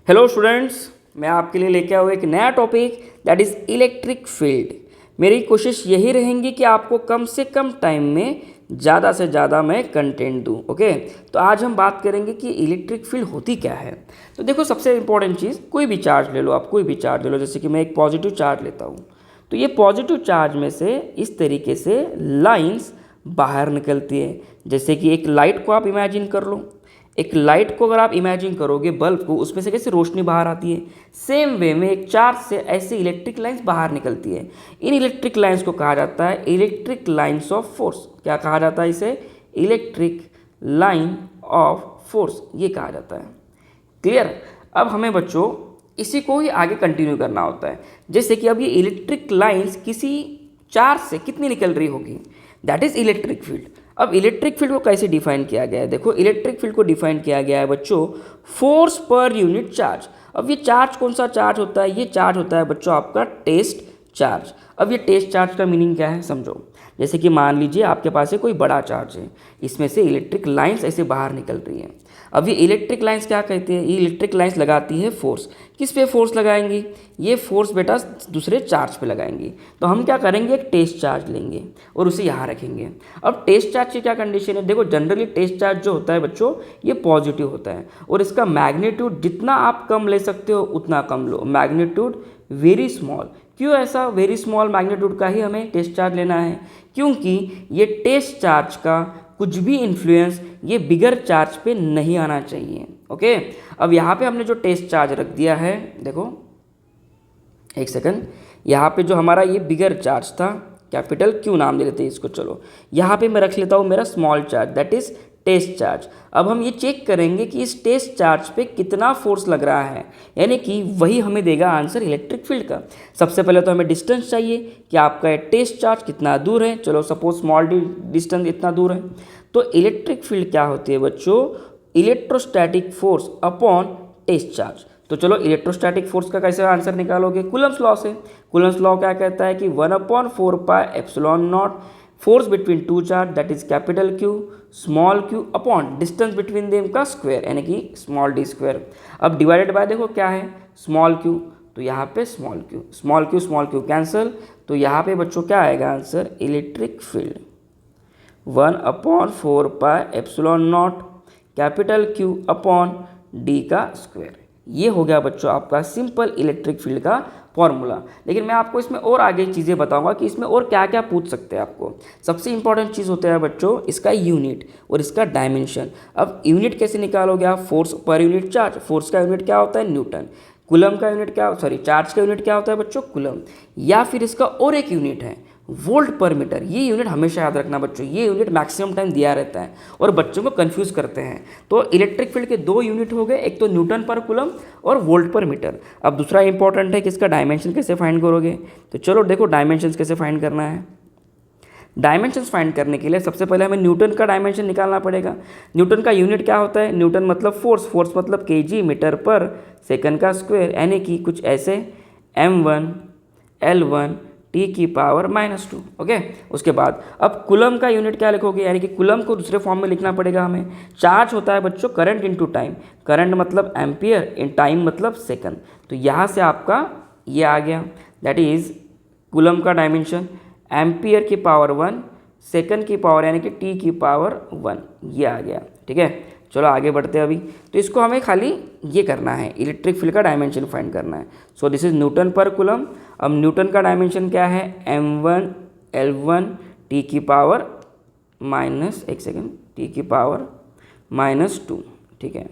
Hello students, मैं आपके लिए लेके आया हूँ एक नया topic that is electric field. मेरी कोशिश यही रहेंगी कि आपको कम से कम टाइम में ज़्यादा से ज़्यादा मैं कंटेंट दूँ। ओके, तो आज हम बात करेंगे कि इलेक्ट्रिक फील्ड होती क्या है। तो देखो, सबसे इंपॉर्टेंट चीज़, कोई भी चार्ज ले लो, आप कोई भी चार्ज ले लो। जैसे कि मैं एक पॉजिटिव चार्ज लेता हूँ, तो ये पॉजिटिव चार्ज में से इस तरीके से लाइंस बाहर निकलती है। जैसे कि एक लाइट को आप इमेजिन कर लो। एक लाइट को अगर आप इमेजिन करोगे, बल्ब को, उसमें से कैसे रोशनी बाहर आती है, सेम वे में एक चार्ज से ऐसे इलेक्ट्रिक लाइंस बाहर निकलती है। इन इलेक्ट्रिक लाइंस को कहा जाता है इलेक्ट्रिक लाइंस ऑफ फोर्स। क्या कहा जाता है इसे? इलेक्ट्रिक लाइन ऑफ फोर्स, ये कहा जाता है। क्लियर? अब हमें बच्चों इसी को ही आगे कंटिन्यू करना होता है। जैसे कि अब ये इलेक्ट्रिक लाइंस किसी चार्ज से कितनी निकल रही होगी, दैट इज इलेक्ट्रिक फील्ड। अब इलेक्ट्रिक फील्ड को कैसे डिफाइन किया गया है? देखो, इलेक्ट्रिक फील्ड को डिफाइन किया गया है बच्चों फोर्स पर यूनिट चार्ज। अब ये चार्ज कौन सा चार्ज होता है? ये चार्ज होता है बच्चों आपका टेस्ट चार्ज। अब ये टेस्ट चार्ज का मीनिंग क्या है, समझो। जैसे कि मान लीजिए आपके पास है कोई बड़ा चार्ज है, इसमें से इलेक्ट्रिक लाइंस ऐसे बाहर निकल रही हैं। अब ये इलेक्ट्रिक लाइंस क्या कहते हैं? ये इलेक्ट्रिक लाइंस लगाती है फोर्स। किस पे फोर्स लगाएंगी? ये फोर्स बेटा दूसरे चार्ज पे लगाएंगी। तो हम क्या करेंगे, एक टेस्ट चार्ज लेंगे और उसे यहाँ रखेंगे। अब टेस्ट चार्ज की क्या कंडीशन है? देखो, जनरली टेस्ट चार्ज जो होता है बच्चों, ये पॉजिटिव होता है और इसका मैग्नीट्यूड जितना आप कम ले सकते हो उतना कम लो। Magnitude very small. क्यों ऐसा वेरी स्मॉल मैग्नीट्यूड का ही हमें टेस्ट चार्ज लेना है? क्योंकि ये टेस्ट चार्ज का कुछ भी इन्फ्लुएंस ये बिगर चार्ज पे नहीं आना चाहिए। ओके, अब यहाँ पे हमने जो टेस्ट चार्ज रख दिया है, देखो एक सेकंड, यहाँ पे जो हमारा ये बिगर चार्ज था, कैपिटल क्यू नाम दे लेते हैं इसको। चलो यहाँ पे मैं रख लेता हूँ मेरा small charge, that is test charge. अब हम ये चेक करेंगे कि इस टेस्ट चार्ज पे कितना फोर्स लग रहा है, यानी कि वही हमें देगा आंसर इलेक्ट्रिक फील्ड का। सबसे पहले तो हमें डिस्टेंस चाहिए कि आपका टेस्ट चार्ज कितना दूर है। चलो सपोज स्मॉल डिस्टेंस इतना दूर है। तो इलेक्ट्रिक फील्ड क्या होती है बच्चों? Electrostatic force upon test charge. तो चलो इलेक्ट्रोस्टैटिक फोर्स का कैसे आंसर निकालोगे? कूलम्स लॉ से। कूलम्स लॉ क्या कहता है कि 1/4πε0 force between two charge, that is capital Q small Q upon distance between them का स्क्वायर, यानी कि स्मॉल डी स्क्वायर। अब डिवाइडेड बाय देखो क्या है, स्मॉल क्यू, तो यहाँ पे स्मॉल क्यू कैंसिल, तो यहाँ पे बच्चों क्या आएगा answer? Electric field 1/4πε0 capital Q upon D का स्क्वायर। ये हो गया बच्चों आपका सिंपल इलेक्ट्रिक फील्ड का फॉर्मूला। लेकिन मैं आपको इसमें और आगे चीज़ें बताऊंगा कि इसमें और क्या क्या पूछ सकते हैं आपको। सबसे इंपॉर्टेंट चीज़ होता है बच्चों इसका यूनिट और इसका डायमेंशन। अब यूनिट कैसे निकालोगे आप? Force per unit charge. Force का यूनिट क्या होता है? न्यूटन। कूलम का यूनिट क्या, सॉरी चार्ज का यूनिट क्या होता है बच्चों? कूलम। या फिर इसका और एक यूनिट है वोल्ट पर मीटर। ये यूनिट हमेशा याद रखना बच्चों, ये यूनिट मैक्सिमम टाइम दिया रहता है और बच्चों को कंफ्यूज करते हैं। तो इलेक्ट्रिक फील्ड के दो यूनिट हो गए, एक तो न्यूटन पर कूलम और वोल्ट पर मीटर। अब दूसरा इंपॉर्टेंट है कि इसका डायमेंशन कैसे फाइंड करोगे। तो चलो देखो डायमेंशन कैसे फाइंड करना है। डायमेंशंस फाइंड करने के लिए सबसे पहले हमें न्यूटन का डायमेंशन निकालना पड़ेगा। न्यूटन का यूनिट क्या होता है? न्यूटन मतलब फोर्स, फोर्स मतलब केजी मीटर पर सेकंड का स्क्वायर, यानी कि कुछ ऐसे m1 L1 टी की पावर -2। ओके, उसके बाद अब कूलम का यूनिट क्या लिखोगे? यानी कि कूलम को दूसरे फॉर्म में लिखना पड़ेगा हमें। चार्ज होता है बच्चों करंट इनटू टाइम। करंट मतलब एम्पियर, इन टाइम मतलब सेकंड। तो यहाँ से आपका ये आ गया, दैट इज कूलम का डायमेंशन एम्पियर की पावर 1 सेकंड की पावर यानी कि टी की पावर 1, ये आ गया। ठीक है, चलो आगे बढ़ते हैं अभी। तो इसको हमें खाली ये करना है, इलेक्ट्रिक फील्ड का डायमेंशन फाइंड करना है। सो दिस इज न्यूटन पर कूलम। अब न्यूटन का डायमेंशन क्या है? m1 L1 टी की पावर माइनस, एक सेकेंड, टी की पावर -2। ठीक है,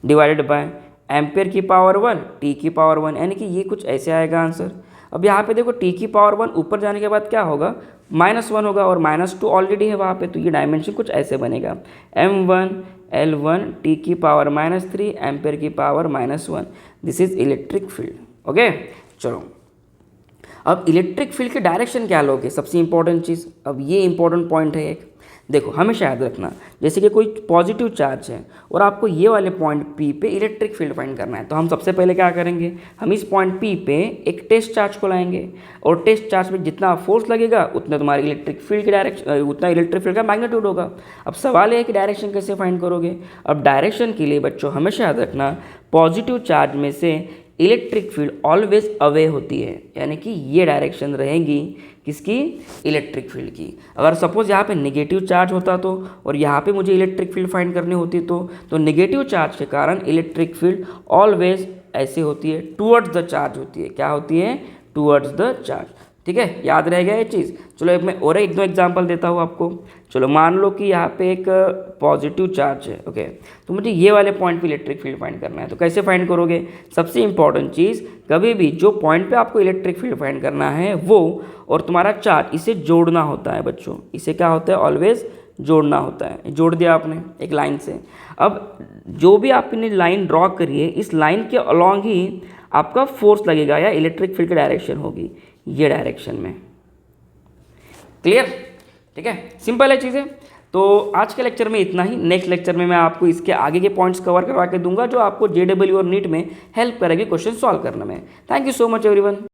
डिवाइडेड बाय एम्पियर की पावर 1 टी की पावर 1, यानी कि ये कुछ ऐसे आएगा आंसर। अब यहाँ पे देखो टी की पावर 1 ऊपर जाने के बाद क्या होगा? -1 होगा और -2 ऑलरेडी है वहाँ पे, तो ये डायमेंशन कुछ ऐसे बनेगा m1 L1 टी की पावर -3 एम्पियर की power -1। This is electric field. Okay, चलो अब इलेक्ट्रिक फील्ड के डायरेक्शन क्या लोगे? सबसे इंपॉर्टेंट चीज़, अब ये इंपॉर्टेंट पॉइंट है एक। देखो हमेशा याद रखना, जैसे कि कोई पॉजिटिव चार्ज है और आपको ये वाले पॉइंट P पे इलेक्ट्रिक फील्ड फाइंड करना है, तो हम सबसे पहले क्या करेंगे, हम इस पॉइंट P पे एक टेस्ट चार्ज को लाएंगे और टेस्ट चार्ज पे जितना फोर्स लगेगा उतना तुम्हारी इलेक्ट्रिक फील्ड की डायरेक्शन, उतना इलेक्ट्रिक फील्ड का मैग्नीट्यूड होगा। अब सवाल है कि डायरेक्शन कैसे फाइंड करोगे। अब डायरेक्शन के लिए बच्चों हमेशा याद रखना, पॉजिटिव चार्ज में से इलेक्ट्रिक फील्ड ऑलवेज अवे होती है, यानी कि ये डायरेक्शन रहेगी किसकी, इलेक्ट्रिक फील्ड की। अगर सपोज यहाँ पे नेगेटिव चार्ज होता तो और यहाँ पे मुझे इलेक्ट्रिक फील्ड फाइंड करनी होती तो नेगेटिव चार्ज के कारण इलेक्ट्रिक फील्ड ऑलवेज ऐसे होती है, टूवर्ड्स द चार्ज होती है। क्या होती है, टूवर्ड्स द चार्ज। ठीक है, याद रह गया ये चीज़। चलो मैं और एक दो एग्जांपल देता हूँ आपको। चलो मान लो कि यहाँ पे एक पॉजिटिव चार्ज है, ओके, तो मुझे ये वाले पॉइंट पे इलेक्ट्रिक फील्ड फाइंड करना है। तो कैसे फाइंड करोगे, सबसे इंपॉर्टेंट चीज़, कभी भी जो पॉइंट पे आपको इलेक्ट्रिक फील्ड फाइंड करना है वो और तुम्हारा चार्ज, इसे जोड़ना होता है बच्चों। इसे क्या होता है, ऑलवेज जोड़ना होता है। जोड़ दिया आपने एक लाइन से। अब जो भी आपने लाइन ड्रॉ करी है, इस लाइन के अलॉन्ग ही आपका फोर्स लगेगा या इलेक्ट्रिक फील्ड की डायरेक्शन होगी ये डायरेक्शन में। क्लियर, ठीक है, सिंपल है चीज़ें। तो आज के लेक्चर में इतना ही। नेक्स्ट लेक्चर में मैं आपको इसके आगे के पॉइंट्स कवर करवा के दूंगा जो आपको JEE और नीट में हेल्प करेगी क्वेश्चन सॉल्व करने में। Thank you so much everyone.